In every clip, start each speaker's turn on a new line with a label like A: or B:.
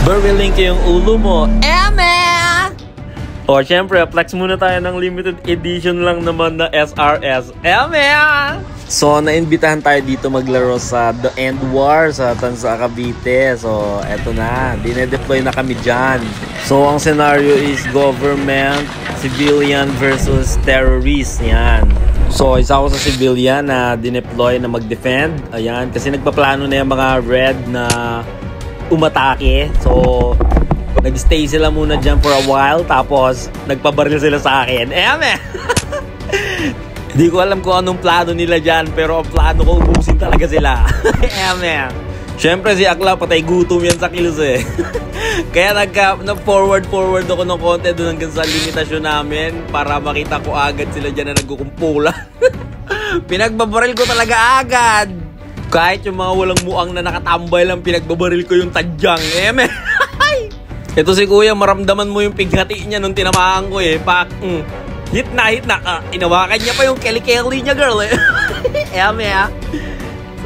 A: Burwilling ko yung ulo mo. Eme! O, syempre, flex muna tayo ng limited edition lang naman na SRS. Eme! So, naimbitahan tayo dito maglaro sa The End War sa Tansa, Cavite. So, eto na. Dinedeploy na kami dyan. So, ang scenario is government, civilian versus terrorist. Yan. So, isa ako sa civilian na dineploy na mag-defend. Ayan. Kasi nagpaplano na yung mga red na umatake. So, nag-stay sila muna dyan for a while. Tapos, nagpabaril sila sa akin. Eme! Hindi ko alam kung anong plano nila dyan, pero ang plano ko, ubusin talaga sila. Siyempre si Akla, patay gutom yan sa kilos eh. Kaya nag-forward ako ng konti doon hanggang sa limitasyon namin para makita ko agad sila dyan na nagkukumpulan. Pinagbabaril ko talaga agad. Kahit yung mga walang muang na nakatambay lang, pinagbabaril ko yung tadyang. Ito si Kuya, maramdaman mo yung pighati niya nung tinamaan ko eh. Hit na. Inawakan niya pa yung kelly-kelly niya, girl eh.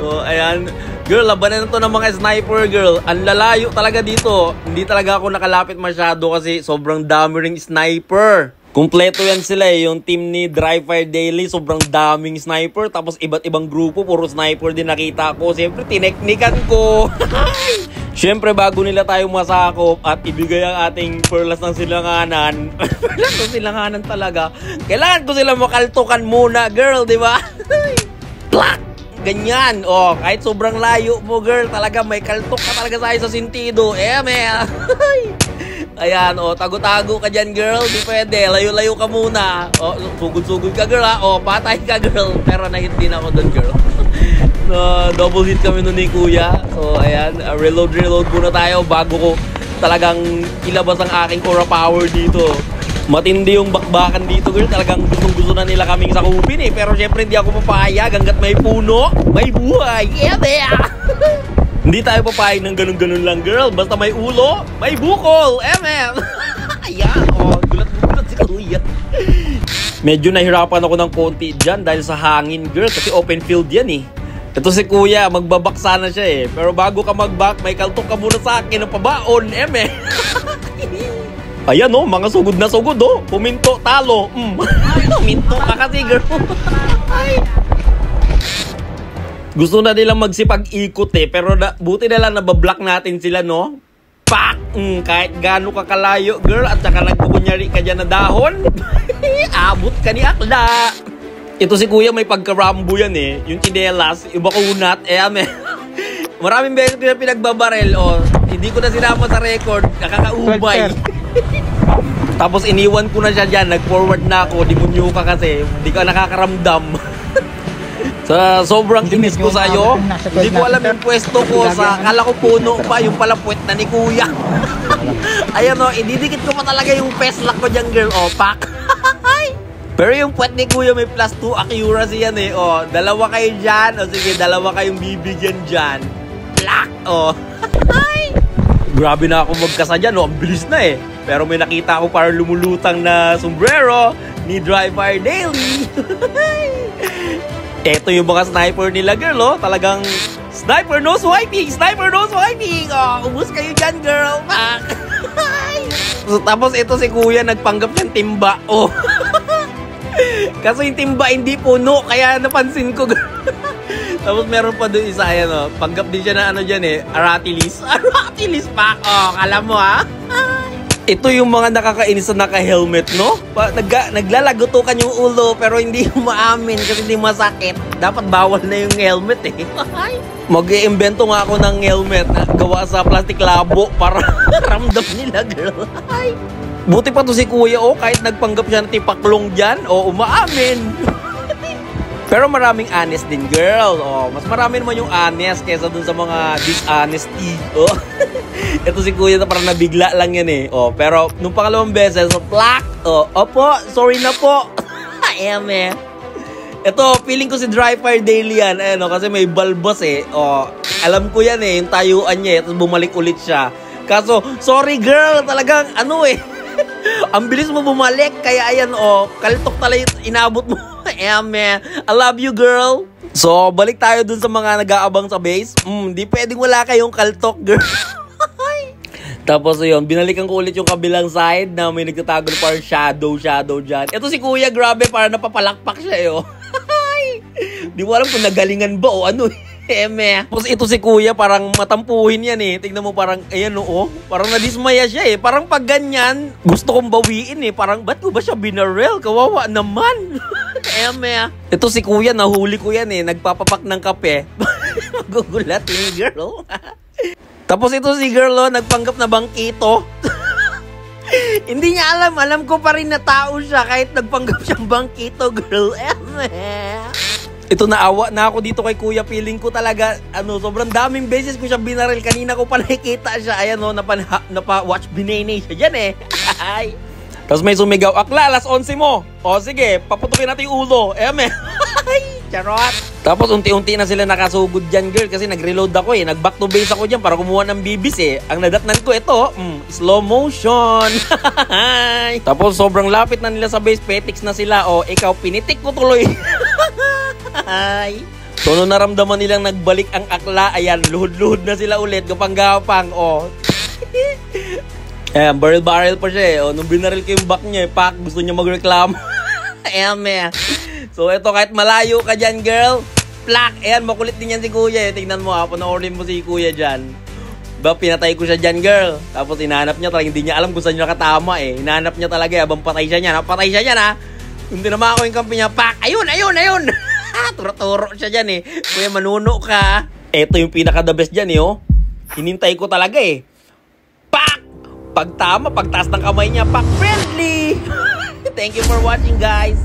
A: So, ayan. Girl, labanan na to ng mga sniper, girl. Ang lalayo talaga dito. Hindi talaga ako nakalapit masyado kasi sobrang dami ring sniper. Kumpleto yan sila eh. Yung team ni Dry Fire Daily, sobrang daming sniper. Tapos iba't ibang grupo, puro sniper din nakita ko. Siyempre, tineknikan ko. Siyempre, bago nila tayo masakop at ibigay ang ating perlas ng silanganan. Perlas ng silanganan talaga. Kailangan ko sila makaltukan muna, girl, di ba? Plak! Ganyan. Oh, kahit sobrang layo mo, girl, talaga may kaltok ka talaga sa sentido. Ayan, oh, tago-tago ka dyan, girl. Di pwede. Layo-layo ka muna. Oh, sugod-sugod ka, girl, ha? Oh, patay ka, girl. Pero nahit din ako doon, girl. Double hit kami nun ni Kuya. So, ayan. Reload muna tayo bago ko talagang ilabas ang aking aura power dito. Matindi yung bakbakan dito, girl. Talagang gustong-gusto na nila kaming sakupin eh. Pero syempre hindi ako papayag hanggat may puno, may buhay. Hindi tayo papayag ng ganun-ganun lang, girl. Basta may ulo, may bukol. Ayan, oh, gulat si Kuya. Medyo nahirapan ako ng konti dyan dahil sa hangin, girl. Kasi open field yan eh. Ito si Kuya, magbabak sana siya eh. Pero bago ka magbak, may kaltok ka muna sa akin ng pabaon, Ayan oh, mga sugod na sugod oh. Puminto, talo. Puminto ka kasi, girl. Gusto na nilang magsipag-ikot eh. Pero buti na lang nabablock natin sila, no? Pak! Kahit gaano ka kalayo, girl. At saka nagpukunyari ka dyan na dahon. Abot ka ni Akla. Ito si Kuya, may pagka-Rambo yan eh. Yung chinelas, yung bakunat, maraming beses ko na pinagbabarel, oh. Hindi ko na sinama sa record, nakakaubay. Tapos iniwan ko na siya dyan, nag-forward na ako, demonyo ka kasi, hindi ka nakakaramdam. Sa sobrang inis ko sa'yo, hindi ko alam yung pwesto ko, kala ko puno pa, yung pala puwet na ni Kuya. Ayan oh, ididikit ko pa talaga yung peslak ko dyan, girl, oh, pak. Pero yung puwet ni Kuya may plus 2 accuracy yan eh. O, dalawa kayo dyan. O sige, dalawa kayong bibigyan dyan. Plak! O. Grabe na ako magkasadyan. O, ang bilis na eh. Pero may nakita ako parang lumulutang na sombrero ni Dry Fire Daily. Eto yung mga sniper nila, girl. O, talagang sniper no swiping! Sniper no swiping! O, ubus kayo dyan, girl. So, tapos ito si Kuya nagpanggap ng timba. O. Kasi yung timba hindi puno, kaya napansin ko. Tapos meron pa doon isa, ayan o. Panggap din siya na ano dyan eh, Aratilis. Aratilis pak! O, kala mo ha? Ito yung mga nakakainis na naka-helmet, no? Naglalagutukan yung ulo, pero hindi umaamin kasi hindi masakit. Dapat bawal na yung helmet eh. Mag-iimbento nga ako ng helmet na gawa sa plastic labo para ramdam nila, girl. Buti pa to si Kuya, oh, kahit nagpanggap siya ng tipaklong dyan, oh, umaamin. Pero maraming honest din, girl. Oh, mas marami naman yung honest kaysa dun sa mga dishonesty. Oh. Ito si Kuya na parang nabigla lang yan eh. Oh, pero nung pangalawang beses, so, plak! Oh, opo, sorry na po. Ito, feeling ko si Dry Fire Daily yan. Ayan, oh, kasi may balbas eh. Oh, alam ko yan eh, yung tayuan niya eh. Tapos bumalik ulit siya. Kaso, sorry girl, talagang ano eh. Ang bilis mo bumalik, kaya ayan oh, kaltok talaga inabot mo. I love you, girl. So, balik tayo dun sa mga nag-aabang sa base. Di pwedeng wala kayong kaltok, girl. Tapos yun, binalikan ko ulit yung kabilang side na may nagtatago na parang shadow dyan. Ito si kuya, grabe, parang napapalakpak siya eh. Oh. Di mo alam kung nagalingan ba o ano eh. Tapos ito si kuya, parang matampuhin yan eh. Tignan mo parang, ayan oh, parang nadismaya siya eh. Parang pag ganyan, gusto kong bawiin eh. Parang, ba't ko ba siya binarel? Kawawa naman. Ito si kuya, nahuli ko yan eh. Nagpapapak ng kape. Magugulat yung girl. Tapos ito si girl, oh, nagpanggap na bangkito. Hindi niya alam ko pa rin na tao siya kahit nagpanggap siyang bangkito, girl. Ito, naawa na ako dito kay kuya. Feeling ko talaga, sobrang daming beses ko siya binaril. Kanina ko pa nakikita siya. Ayan, oh, napa-watch binene siya dyan eh. Tapos may sumigaw, akla, alas 11 mo. O sige, paputukin natin yung ulo. Charot. Tapos unti-unti na sila nakasugod dyan, girl, kasi nag-reload ako eh. Nag-back to base ako dyan para kumuha ng bibis eh. Ang nadatnan ko ito, slow motion. Tapos sobrang lapit na nila sa base, petics na sila. O, ikaw, pinitik ko tuloy. So, nung naramdaman nilang nagbalik ang akla, ayan, luhod-luhod na sila ulit, gapang-gapang, o. Ayan, barrel pa siya eh. O, nung binaril ko yung back niya, pak, gusto niya magreklamo. Ayan, so, ito, kahit malayo ka dyan, girl, plak, ayan, makulit din yan si kuya eh. Tingnan mo ha, panoorin mo si kuya dyan. Ba, pinatay ko siya dyan, girl. Tapos, hinahanap niya talaga, hindi niya alam kung saan niya nakatama eh. Hinahanap niya talaga eh, abang patay siya niya. Napatay siya niyan ha. Yung tinama ako yung kampi niya, pak, ayun. Turo-turo siya dyan eh. Kuya, manuno ka. Ito yung pinaka-the best dyan eh, oh. Hinintay ko talaga eh. Pak! Pagtama, pagtaas ng kamay niya, pak, friendly! Thank you for watching, guys.